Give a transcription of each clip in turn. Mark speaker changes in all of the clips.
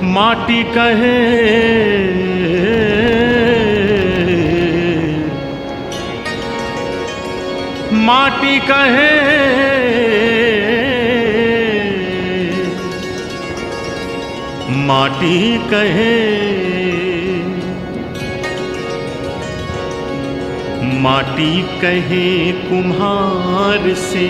Speaker 1: माटी कहे माटी कहे माटी कहे माटी कहे कुम्हार से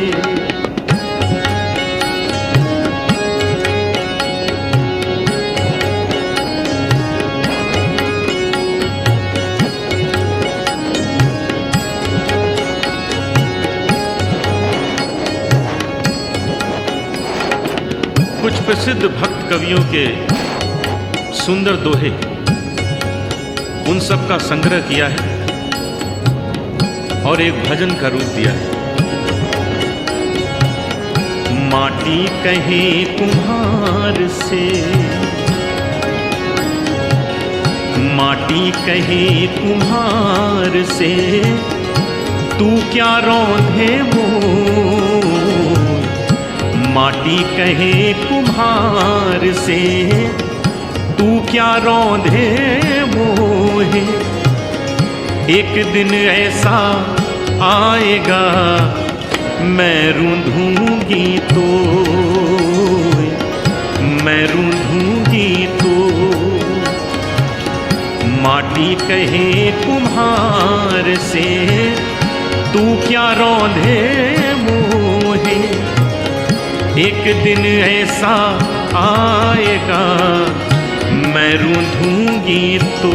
Speaker 1: कुछ प्रसिद्ध भक्त कवियों के सुंदर दोहे उन सब का संग्रह किया है और एक भजन का रूप दिया है। माटी कहे कुम्हार से माटी कहे कुम्हार से तू क्या रौंदे मोर। माटी कहे कुम्हार से तू क्या रौंदे मोहे। एक दिन ऐसा आएगा मैं रूंधूंगी तो मैं रूंधूंगी तो। माटी कहे कुम्हार से तू क्या रौंदे मोहे। एक दिन ऐसा आएगा मैं रूंधूंगी तो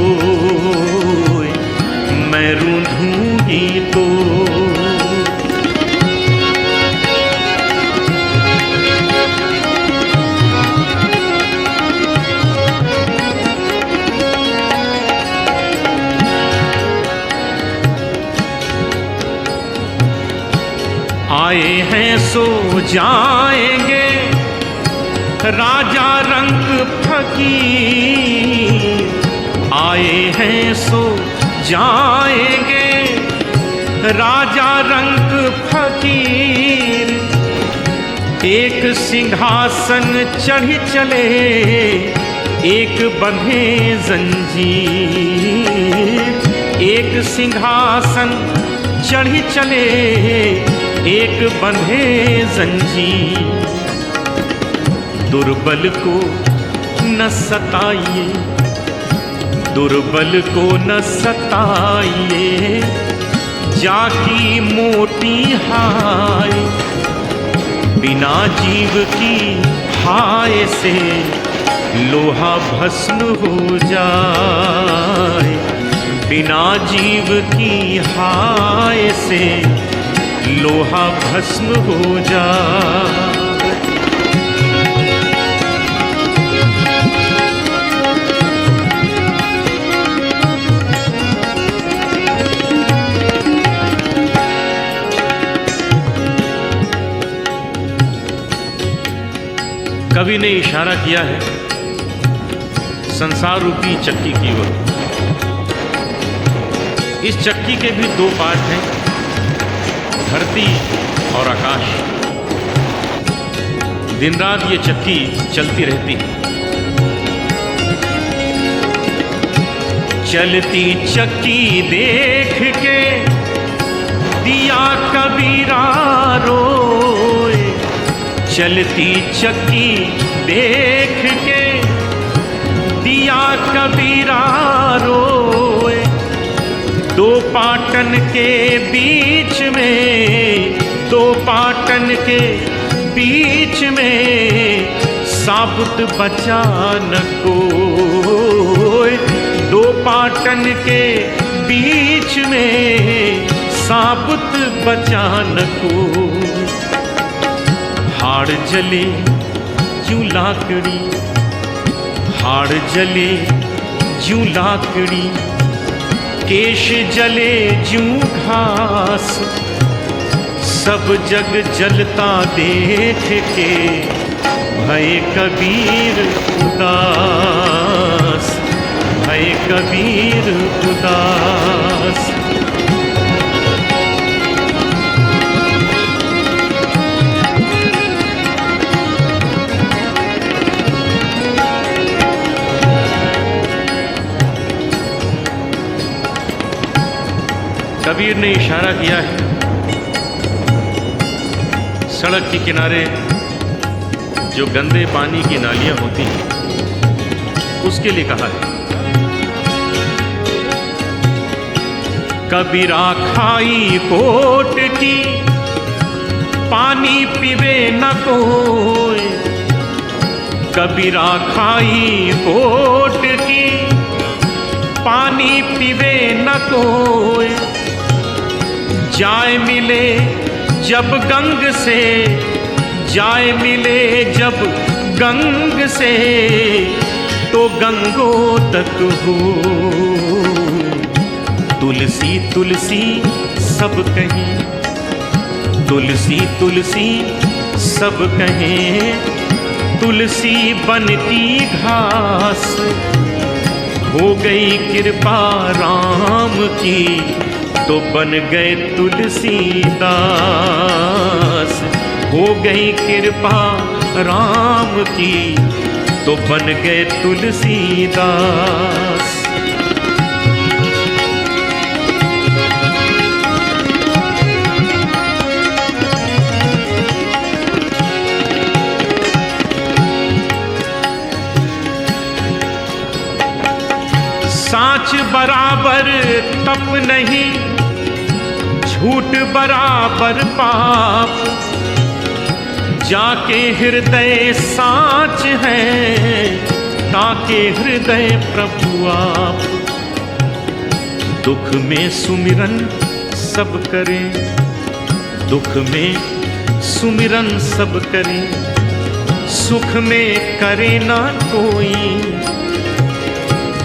Speaker 1: मैं रूंधूंगी तो। आए हैं सो जाएंगे राजा रंग फकीर। आए हैं सो जाएंगे राजा रंग फकीर। एक सिंहासन चढ़ चले एक बंधे जंजीर। एक सिंहासन चढ़ चले एक बंधे जंजीर। दुर्बल को न सताइए दुर्बल को न सताइए। जाकी मोटी हाय बिना जीव की हाय से लोहा भस्म हो जाए। बिना जीव की हाय से लोहा भस्म हो जाए। कवि ने इशारा किया है संसार रूपी चक्की की ओर। इस चक्की के भी दो पार्ट हैं, धरती और आकाश। दिन रात ये चक्की चलती रहती है। चलती चक्की देख के दिया कबीरा रोए। चलती चक्की देख के दिया कबीरा रोए। दो पाटन के बीच में दो पाटन के बीच में साबुत बचा न कोई। दो पाटन के बीच में साबुत बचा न कोई। हाड़ जले जूं लाकड़ी हाड़ जले जूं लाकड़ी। केश जले जूं घास सब जग जलता देख के भय कबीर उदास भय कबीर उदास। कबीर ने इशारा किया है, सड़क के किनारे जो गंदे पानी की नालियां होती हैं उसके लिए कहा है। कबीरा खाई कोट की पानी पीवे न कोई, कबीरा खाई कोट की पानी पीवे न कोई, जाए मिले जब गंग से, जाए मिले जब गंग से, तो गंगो तक हो। तुलसी तुलसी सब कहें, तुलसी तुलसी सब कहें, तुलसी बनती घास, हो गई कृपा राम की, तो बन गए तुलसीदास। हो गई कृपा राम की, तो बन गए तुलसीदास। साच बराबर तप नहीं, झूठ बराबर पाप, जाके हृदय साच है, ताके हृदय प्रभु आप। दुख में सुमिरन सब करें, दुख में सुमिरन सब करें, सुख में करे ना कोई,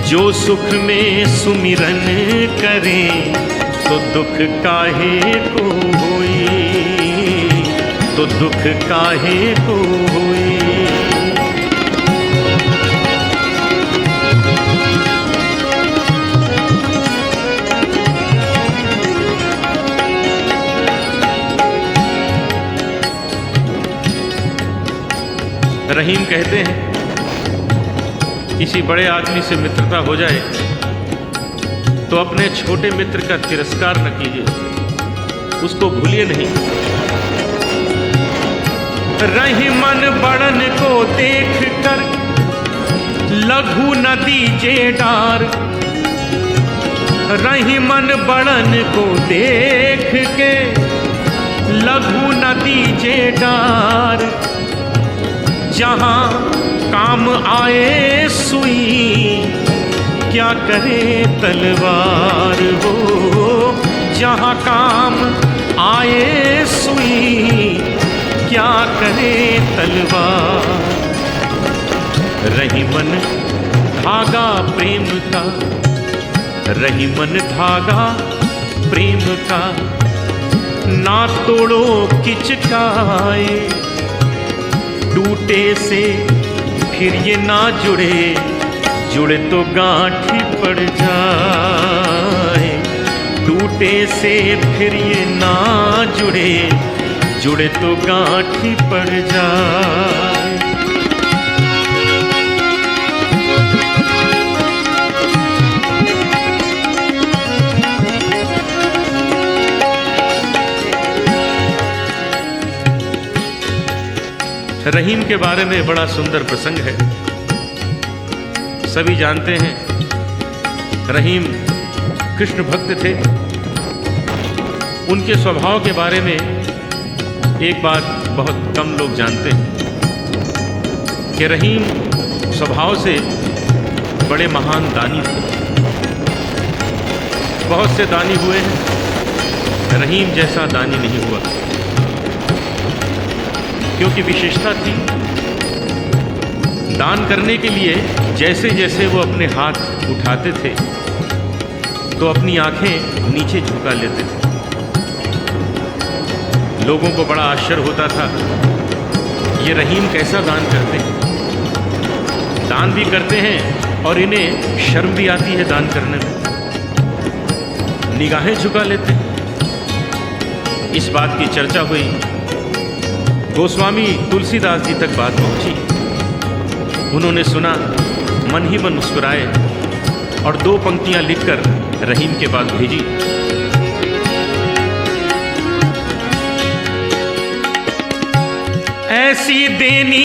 Speaker 1: जो सुख में सुमिरन करे, तो दुख काहे को होई, तो दुख काहे को होई। रहीम कहते हैं, किसी बड़े आदमी से मित्रता हो जाए तो अपने छोटे मित्र का तिरस्कार न कीजिए, उसको भूलिए नहीं। रहीमन बड़न को देख कर लघु न दीजे डार, रहीमन बड़न को देख के लघु न दीजे डार। जहाँ काम आए सुई, क्या करे तलवार हो। जहाँ काम आए सुई, क्या करे तलवार। रहीमन धागा प्रेम का, रहीमन धागा प्रेम का, ना तोड़ो किचकाए, टूटे से फिर ये ना जुड़े, जुड़े तो गांठी पड़ जाए। टूटे से फिर ये ना जुड़े, जुड़े तो गांठी पड़ जाए। रहीम के बारे में बड़ा सुंदर प्रसंग है। सभी जानते हैं रहीम कृष्ण भक्त थे। उनके स्वभाव के बारे में एक बात बहुत कम लोग जानते हैं कि रहीम स्वभाव से बड़े महान दानी थे। बहुत से दानी हुए हैं, रहीम जैसा दानी नहीं हुआ, क्योंकि विशेषता थी दान करने के लिए जैसे जैसे वो अपने हाथ उठाते थे तो अपनी आंखें नीचे झुका लेते थे। लोगों को बड़ा आश्चर्य होता था, ये रहीम कैसा दान करते हैं। दान भी करते हैं और इन्हें शर्म भी आती है दान करने में, निगाहें झुका लेते हैं। इस बात की चर्चा हुई, गोस्वामी तुलसीदास जी तक बात पहुंची। उन्होंने सुना, मन ही मन मुस्कुराए और 2 पंक्तियां लिखकर रहीम के पास भेजी। ऐसी देनी